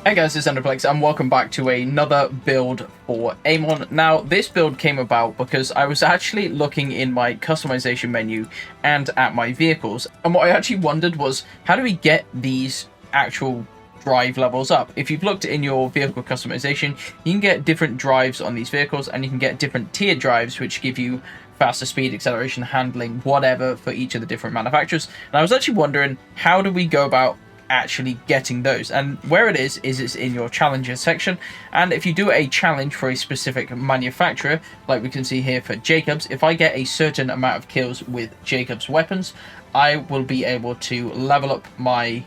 Hey guys, it's Ndoplex and welcome back to another build for AMON. Now, this build came about because I was actually looking in my customization menu and at my vehicles, and what I actually wondered was, how do we get these actual drive levels up? If you've looked in your vehicle customization, you can get different drives on these vehicles, and you can get different tier drives which give you faster speed, acceleration, handling, whatever for each of the different manufacturers. And I was actually wondering, how do we go about actually getting those? And where it is it's in your challenges section, and if you do a challenge for a specific manufacturer, like we can see here for Jacobs, if I get a certain amount of kills with Jacobs weapons, I will be able to level up my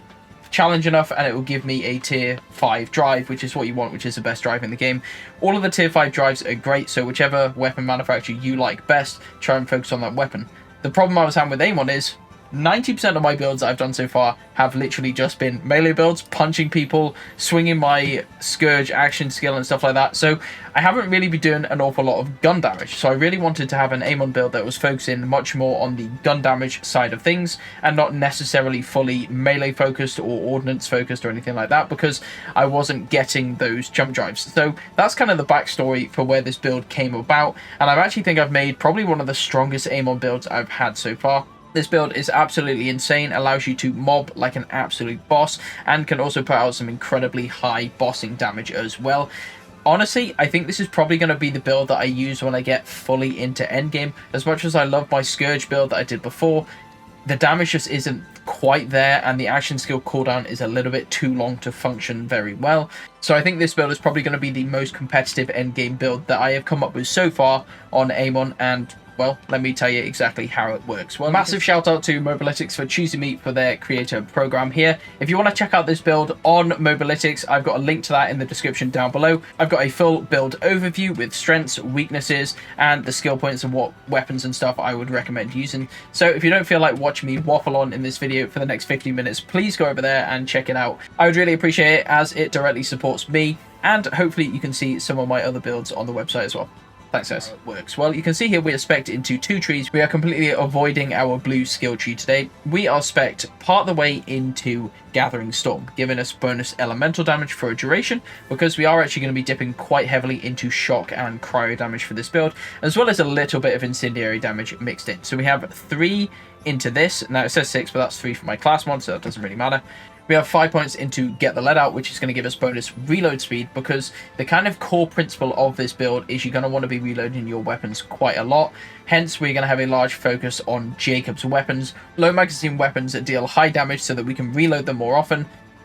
challenge enough, and it will give me a tier 5 drive, which is what you want, which is the best drive in the game. All of the tier 5 drives are great, so whichever weapon manufacturer you like best, try and focus on that weapon. The problem I was having with AMON is 90% of my builds I've done so far have literally just been melee builds, punching people, swinging my Scourge action skill and stuff like that. So I haven't really been doing an awful lot of gun damage. So I really wanted to have an AMON build that was focusing much more on the gun damage side of things and not necessarily fully melee focused or ordnance focused or anything like that, because I wasn't getting those jump drives. So that's kind of the backstory for where this build came about, and I actually think I've made probably one of the strongest AMON builds I've had so far. This build is absolutely insane, allows you to mob like an absolute boss, and can also put out some incredibly high bossing damage as well. Honestly, I think this is probably going to be the build that I use when I get fully into endgame. As much as I love my Scourge build that I did before, the damage just isn't quite there, and the action skill cooldown is a little bit too long to function very well. So I think this build is probably going to be the most competitive endgame build that I have come up with so far on AMON, and well, let me tell you exactly how it works. Well, massive shout out to Mobilytics for choosing me for their creator program here. If you want to check out this build on Mobilytics, I've got a link to that in the description down below. I've got a full build overview with strengths, weaknesses, and the skill points and what weapons and stuff I would recommend using. So if you don't feel like watching me waffle on in this video for the next 15 minutes, please go over there and check it out. I would really appreciate it, as it directly supports me, and hopefully you can see some of my other builds on the website as well. Thanks guys. How it works. Well, you can see here we are spec'd into 2 trees. We are completely avoiding our blue skill tree today. We are spec'd part the way into Gathering Storm, giving us bonus elemental damage for a duration, because we are actually going to be dipping quite heavily into shock and cryo damage for this build, as well as a little bit of incendiary damage mixed in. So we have 3 into this. Now it says 6, but that's 3 for my class mod, so that doesn't really matter. We have 5 points into Get the Lead Out, which is going to give us bonus reload speed, because the kind of core principle of this build is you're going to want to be reloading your weapons quite a lot. Hence, we're going to have a large focus on Jacob's weapons, low magazine weapons that deal high damage so that we can reload them more often,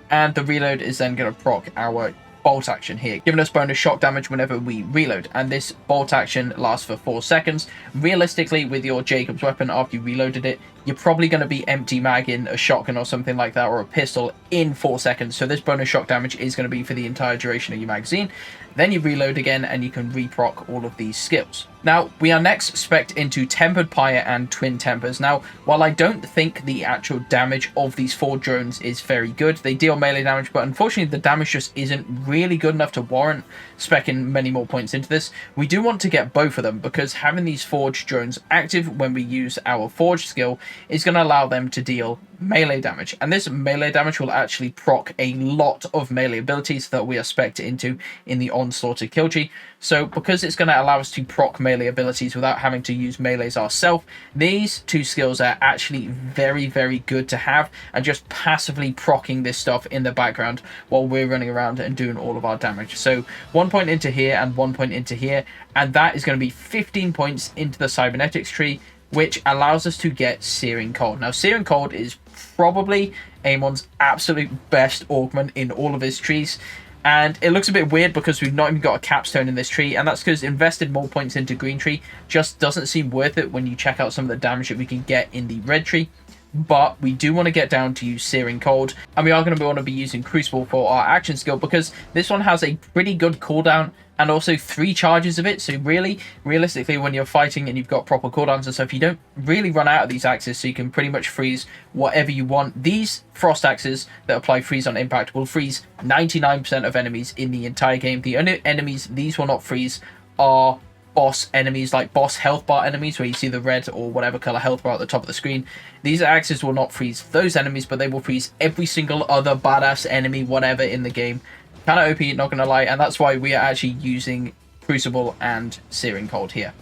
and the reload is then going to proc our bolt action here, giving us bonus shock damage whenever we reload, and this bolt action lasts for 4 seconds. Realistically, with your Jacob's weapon, after you reloaded it, you're probably going to be empty magging a shotgun or something like that, or a pistol, in 4 seconds. So this bonus shock damage is going to be for the entire duration of your magazine. Then you reload again, and you can reproc all of these skills. Now, we are next spec'd into Tempered Pyre and Twin Tempers. Now, while I don't think the actual damage of these 4 drones is very good, they deal melee damage, but unfortunately the damage just isn't really good enough to warrant spec'ing many more points into this. We do want to get both of them, because having these Forged drones active when we use our Forged skill is going to allow them to deal melee damage, and this melee damage will actually proc a lot of melee abilities that we are spec'd into in the Onslaughter kill tree. So because it's going to allow us to proc melee abilities without having to use melees ourselves, these 2 skills are actually very, very good to have, and just passively proccing this stuff in the background while we're running around and doing all of our damage. So 1 point into here and 1 point into here, and that is going to be 15 points into the cybernetics tree, which allows us to get Searing Cold. Now, Searing Cold is probably AMON's absolute best augment in all of his trees, and it looks a bit weird because we've not even got a capstone in this tree, and that's because invested more points into green tree just doesn't seem worth it when you check out some of the damage that we can get in the red tree. But we do want to get down to use Searing Cold, and we are going to want to be using Crucible for our action skill, because this one has a pretty good cooldown and also 3 charges of it. So really, realistically, when you're fighting and you've got proper cooldowns and stuff, you don't really run out of these axes, so you can pretty much freeze whatever you want. These frost axes that apply freeze on impact will freeze 99% of enemies in the entire game. The only enemies these will not freeze are boss enemies, like boss health bar enemies, where you see the red or whatever color health bar at the top of the screen. These axes will not freeze those enemies, but they will freeze every single other badass enemy, whatever, in the game. Kind of OP, not going to lie, and that's why we are actually using Crucible and Searing Cold here.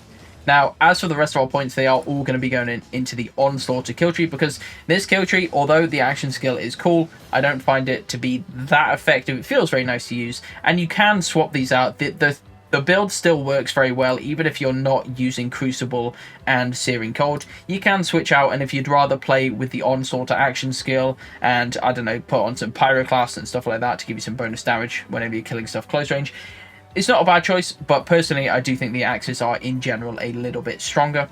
Now, as for the rest of our points, they are all going to be going into the Onslaughter kill tree, because this kill tree, although the action skill is cool, I don't find it to be that effective. It feels very nice to use, and you can swap these out. The build still works very well, even if you're not using Crucible and Searing Cold. You can switch out, and if you'd rather play with the Onslaughter action skill and, I don't know, put on some Pyroclast and stuff like that to give you some bonus damage whenever you're killing stuff close range, it's not a bad choice, but personally I do think the axes are in general a little bit stronger.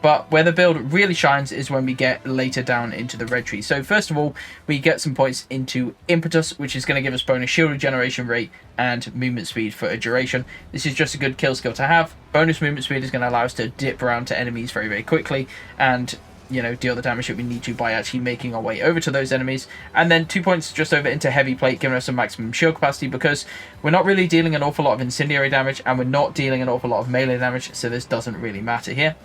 But where the build really shines is when we get later down into the red tree. So first of all, we get some points into Impetus, which is going to give us bonus shield regeneration rate and movement speed for a duration. This is just a good kill skill to have. Bonus movement speed is going to allow us to dip around to enemies very, very quickly and, you know, deal the damage that we need to by actually making our way over to those enemies. And then 2 points just over into Heavy Plate, giving us some maximum shield capacity, because we're not really dealing an awful lot of incendiary damage and we're not dealing an awful lot of melee damage, so this doesn't really matter here.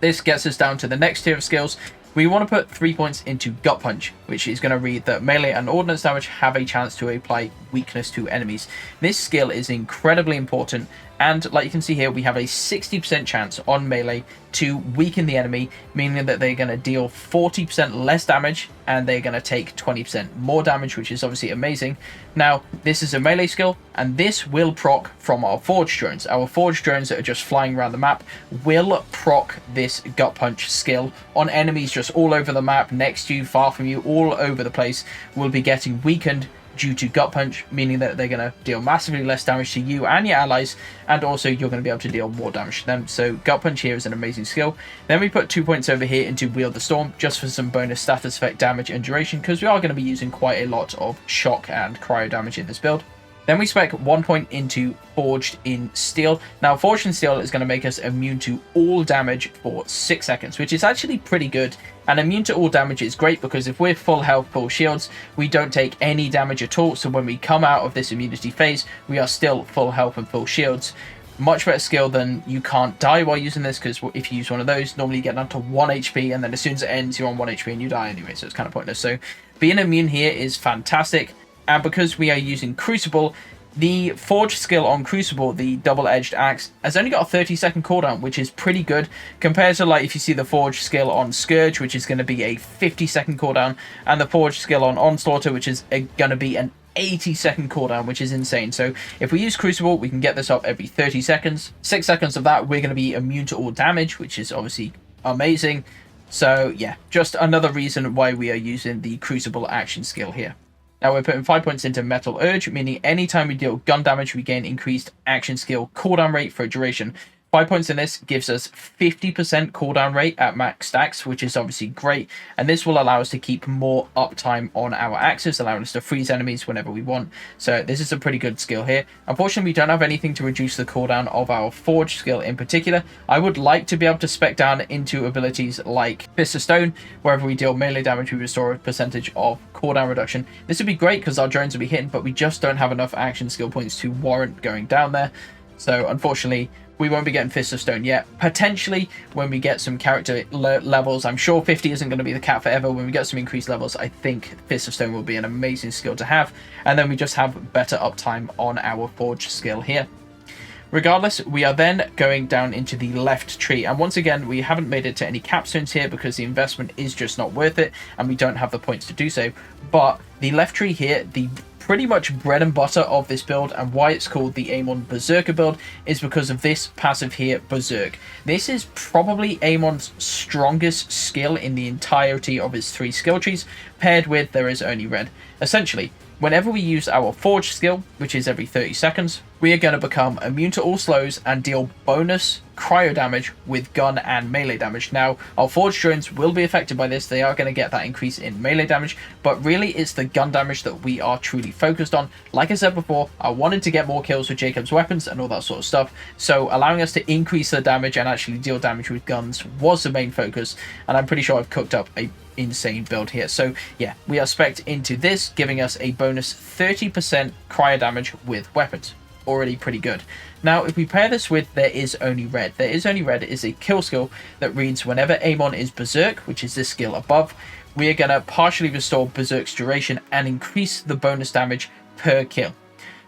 This gets us down to the next tier of skills. We want to put 3 points into Gut Punch, which is going to read that melee and ordnance damage have a chance to apply weakness to enemies. This skill is incredibly important, and like you can see here, we have a 60% chance on melee to weaken the enemy, meaning that they're going to deal 40% less damage and they're going to take 20% more damage, which is obviously amazing. Now, this is a melee skill, and this will proc from our Forge drones. Our Forge drones that are just flying around the map will proc this Gut Punch skill on enemies just all over the map, next to you, far from you, all over the place, will be getting weakened due to Gut Punch, meaning that they're going to deal massively less damage to you and your allies, and also you're going to be able to deal more damage to them. So Gut Punch here is an amazing skill. Then we put 2 points over here into Wield the Storm, just for some bonus status effect damage and duration, because we are going to be using quite a lot of shock and cryo damage in this build. Then we spec 1 point into Forged in Steel. Now, Forged in Steel is going to make us immune to all damage for 6 seconds, which is actually pretty good. And immune to all damage is great because if we're full health, full shields, we don't take any damage at all. So when we come out of this immunity phase, we are still full health and full shields. Much better skill than you can't die while using this, because if you use one of those, normally you get down to 1 HP, and then as soon as it ends, you're on 1 HP and you die anyway, so it's kind of pointless. So being immune here is fantastic. And because we are using Crucible, the Forge skill on Crucible, the double-edged axe, has only got a 30-second cooldown, which is pretty good compared to, like, if you see the Forge skill on Scourge, which is going to be a 50-second cooldown, and the Forge skill on Onslaughter, which is going to be an 80-second cooldown, which is insane. So if we use Crucible, we can get this up every 30 seconds. 6 seconds of that, we're going to be immune to all damage, which is obviously amazing. So yeah, just another reason why we are using the Crucible action skill here. Now we're putting 5 points into Metal Urge, meaning anytime we deal gun damage, we gain increased action skill cooldown rate for a duration. 5 points in this gives us 50% cooldown rate at max stacks, which is obviously great, and this will allow us to keep more uptime on our axes, allowing us to freeze enemies whenever we want. So this is a pretty good skill here. Unfortunately, we don't have anything to reduce the cooldown of our Forge skill in particular. I would like to be able to spec down into abilities like Fist of Stone. Wherever we deal melee damage, we restore a percentage of cooldown reduction. This would be great because our drones will be hitting, but we just don't have enough action skill points to warrant going down there. So unfortunately, we won't be getting Fist of Stone yet. Potentially, when we get some character levels, I'm sure 50 isn't going to be the cap forever. When we get some increased levels, I think Fist of Stone will be an amazing skill to have. And then we just have better uptime on our Forge skill here. Regardless, we are then going down into the left tree. And once again, we haven't made it to any capstones here because the investment is just not worth it. And we don't have the points to do so. But the left tree here, the pretty much bread and butter of this build, and why it's called the AMON Berserker build, is because of this passive here, Berserk. This is probably AMON's strongest skill in the entirety of its 3 skill trees, paired with There Is Only Red. Essentially, whenever we use our Forge skill, which is every 30 seconds, we are going to become immune to all slows and deal bonus cryo damage with gun and melee damage. Now, our Forge drones will be affected by this. They are going to get that increase in melee damage, but really it's the gun damage that we are truly focused on. Like I said before, I wanted to get more kills with Jacob's weapons and all that sort of stuff, so allowing us to increase the damage and actually deal damage with guns was the main focus, and I'm pretty sure I've cooked up a insane build here. So yeah, we are spec'd into this, giving us a bonus 30% cryo damage with weapons. Already pretty good. Now, if we pair this with There Is Only Red, There Is Only Red is a kill skill that reads whenever AMON is Berserk, which is this skill above, we are going to partially restore Berserk's duration and increase the bonus damage per kill.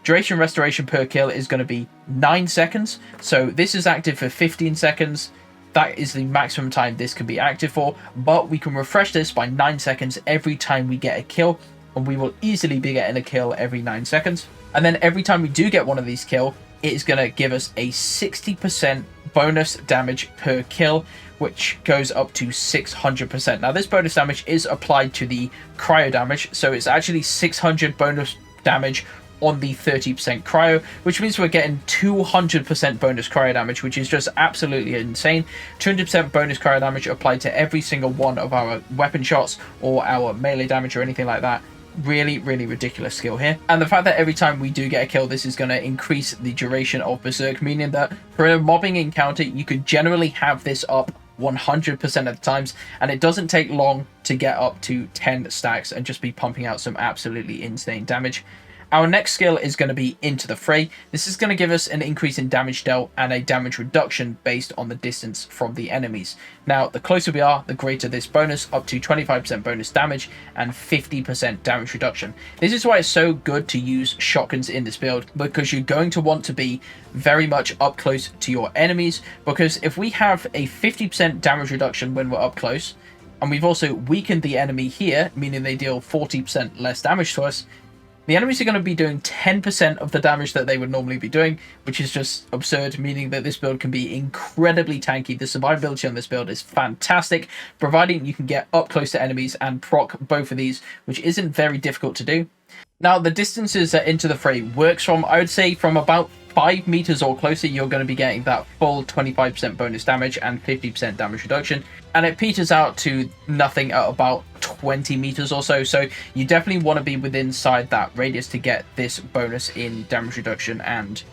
Duration restoration per kill is going to be 9 seconds. So this is active for 15 seconds. That is the maximum time this can be active for. But we can refresh this by 9 seconds every time we get a kill. And we will easily be getting a kill every 9 seconds. And then every time we do get one of these kills, it is going to give us a 60% bonus damage per kill, which goes up to 600%. Now, this bonus damage is applied to the cryo damage, so it's actually 600 bonus damage on the 30% cryo, which means we're getting 200% bonus cryo damage, which is just absolutely insane. 200% bonus cryo damage applied to every single one of our weapon shots or our melee damage or anything like that. Really ridiculous skill here. And the fact that every time we do get a kill, this is going to increase the duration of Berserk, meaning that for a mobbing encounter, you could generally have this up 100% of the times, and it doesn't take long to get up to 10 stacks and just be pumping out some absolutely insane damage. Our next skill is going to be Into the Fray. This is going to give us an increase in damage dealt and a damage reduction based on the distance from the enemies. Now, the closer we are, the greater this bonus, up to 25% bonus damage and 50% damage reduction. This is why it's so good to use shotguns in this build, because you're going to want to be very much up close to your enemies, because if we have a 50% damage reduction when we're up close, and we've also weakened the enemy here, meaning they deal 40% less damage to us, the enemies are going to be doing 10% of the damage that they would normally be doing, which is just absurd, meaning that this build can be incredibly tanky. The survivability on this build is fantastic, providing you can get up close to enemies and proc both of these, which isn't very difficult to do. Now, the distances that Into the Fray works from, I would say from about 5 meters or closer, you're going to be getting that full 25% bonus damage and 50% damage reduction. And it peters out to nothing at about 20 meters or so. So you definitely want to be within inside that radius to get this bonus in damage reduction and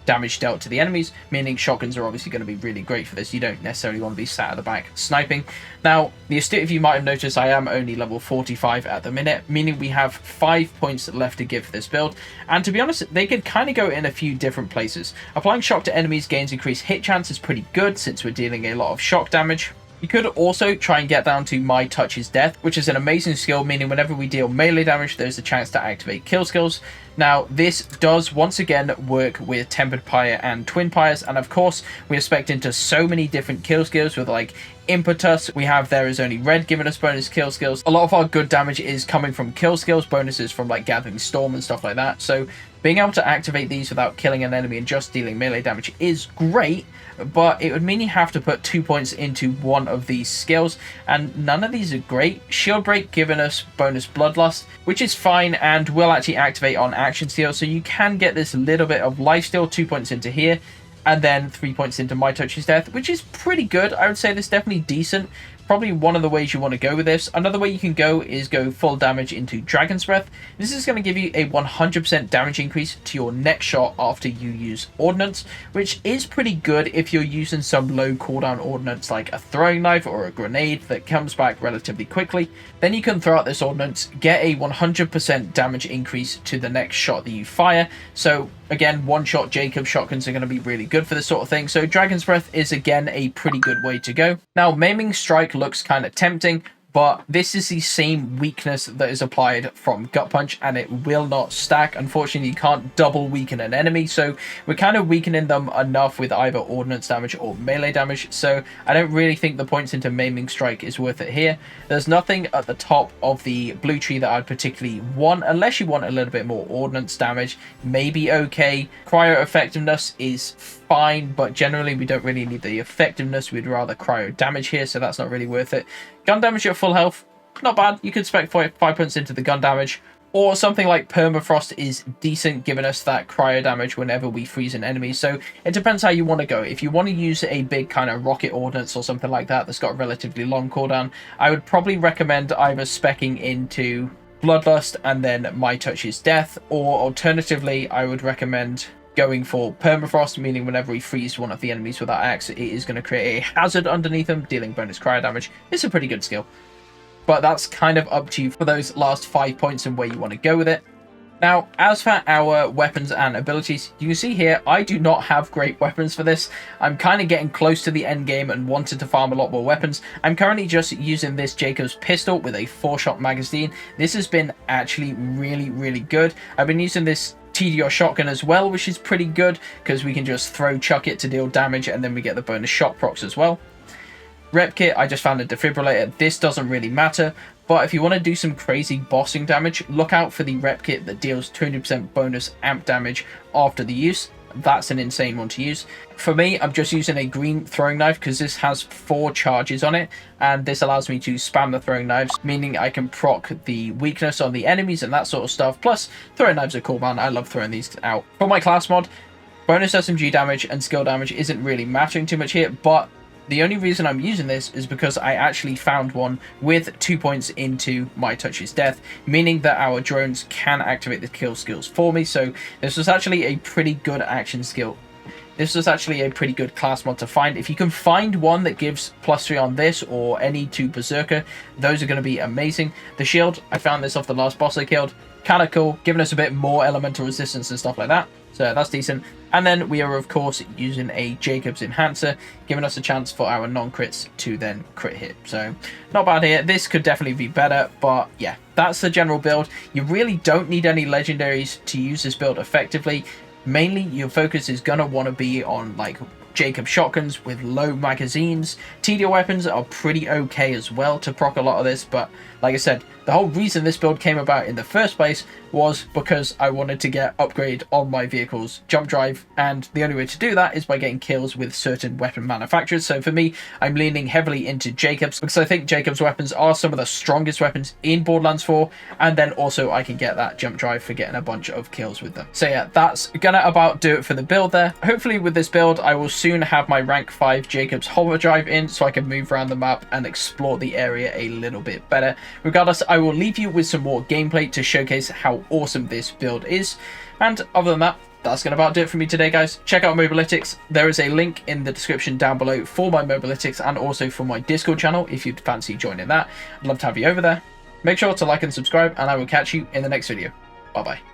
damage dealt to the enemies, meaning shotguns are obviously going to be really great for this. You don't necessarily want to be sat at the back sniping. Now, the astute of you might have noticed I am only level 45 at the minute, meaning we have 5 points left to give for this build. And to be honest, they could kind of go in a few different places. Applying shock to enemies gains increased hit chance is pretty good since we're dealing a lot of shock damage. You could also try and get down to My Touch is Death, which is an amazing skill, meaning whenever we deal melee damage, there's a chance to activate kill skills. Now, this does once again work with Tempered Pyre and Twin Pyres, and of course, we are spec'd into so many different kill skills with like Impetus. We have There Is Only Red giving us bonus kill skills. A lot of our good damage is coming from kill skills, bonuses from like Gathering Storm and stuff like that. So being able to activate these without killing an enemy and just dealing melee damage is great, but it would mean you have to put 2 points into one of these skills, and none of these are great. Shield Break giving us bonus Bloodlust, which is fine and will actually activate on action steal, so you can get this little bit of lifesteal, 2 points into here, and then 3 points into My Touch is Death, which is pretty good. I would say this is definitely decent. Probably one of the ways you want to go with this. Another way you can go is go full damage into Dragon's Breath. This is going to give you a 100% damage increase to your next shot after you use Ordnance, which is pretty good if you're using some low cooldown Ordnance like a throwing knife or a grenade that comes back relatively quickly. Then you can throw out this Ordnance, get a 100% damage increase to the next shot that you fire. So again, one-shot Jacob shotguns are going to be really good for this sort of thing. So Dragon's Breath is again a pretty good way to go. Now, Maiming Strike looks kind of tempting, but this is the same weakness that is applied from Gut Punch, and it will not stack. Unfortunately, you can't double weaken an enemy, so we're kind of weakening them enough with either ordnance damage or melee damage, so I don't really think the points into Maiming Strike is worth it here. There's nothing at the top of the blue tree that I'd particularly want, unless you want a little bit more ordnance damage. Maybe okay. Cryo Effectiveness is fine, but generally we don't really need the effectiveness. We'd rather cryo damage here, so that's not really worth it. Gun damage at full health, not bad. You could spec 5 points into the gun damage, or something like Permafrost is decent, giving us that cryo damage whenever we freeze an enemy. So it depends how you want to go. If you want to use a big kind of rocket ordnance or something like that that's got a relatively long cooldown, I would probably recommend either specking into Bloodlust and then My Touch is Death, or alternatively I would recommend going for Permafrost, meaning whenever we freeze one of the enemies with our axe, it is going to create a hazard underneath them, dealing bonus cryo damage. It's a pretty good skill, but that's kind of up to you for those last 5 points and where you want to go with it. Now, as for our weapons and abilities, you can see here, I do not have great weapons for this. I'm kind of getting close to the end game and wanted to farm a lot more weapons. I'm currently just using this Jacob's pistol with a 4-shot magazine. This has been actually really, really good. I've been using this TDR shotgun as well, which is pretty good because we can just chuck it to deal damage, and then we get the bonus shot procs as well. Rep kit, I just found a defibrillator. This doesn't really matter, but if you want to do some crazy bossing damage, look out for the rep kit that deals 200% bonus amp damage after the use. That's an insane one to use. For me, I'm just using a green throwing knife because this has 4 charges on it, and this allows me to spam the throwing knives, meaning I can proc the weakness on the enemies and that sort of stuff. Plus, throwing knives are cool, man. I love throwing these out. For my class mod, bonus SMG damage and skill damage isn't really mattering too much here, but the only reason I'm using this is because I actually found one with 2 points into my touch's death, meaning that our drones can activate the kill skills for me. So this was actually a pretty good action skill. This was actually a pretty good class mod to find. If you can find one that gives +3 on this or any 2 Berserker, those are going to be amazing. The shield, I found this off the last boss I killed. Kind of cool, giving us a bit more elemental resistance and stuff like that. So that's decent. And then we are, of course, using a Jacob's Enhancer, giving us a chance for our non-crits to then crit hit. So not bad here. This could definitely be better, but yeah, that's the general build. You really don't need any legendaries to use this build effectively. Mainly, your focus is going to want to be on like Jacob shotguns with low magazines. TDR weapons are pretty okay as well to proc a lot of this, but like I said, the whole reason this build came about in the first place was because I wanted to get upgrade on my vehicle's jump drive, and the only way to do that is by getting kills with certain weapon manufacturers. So for me, I'm leaning heavily into Jacobs because I think Jacobs weapons are some of the strongest weapons in Borderlands 4, and then also I can get that jump drive for getting a bunch of kills with them. So yeah, that's gonna about do it for the build there. Hopefully with this build, I will soon have my rank 5 Jacobs hover drive in so I can move around the map and explore the area a little bit better. Regardless, I will leave you with some more gameplay to showcase how awesome this build is. And other than that, that's going to about do it for me today, guys. Check out Mobalytics. There is a link in the description down below for my Mobalytics and also for my Discord channel if you'd fancy joining that. I'd love to have you over there. Make sure to like and subscribe, and I will catch you in the next video. Bye-bye.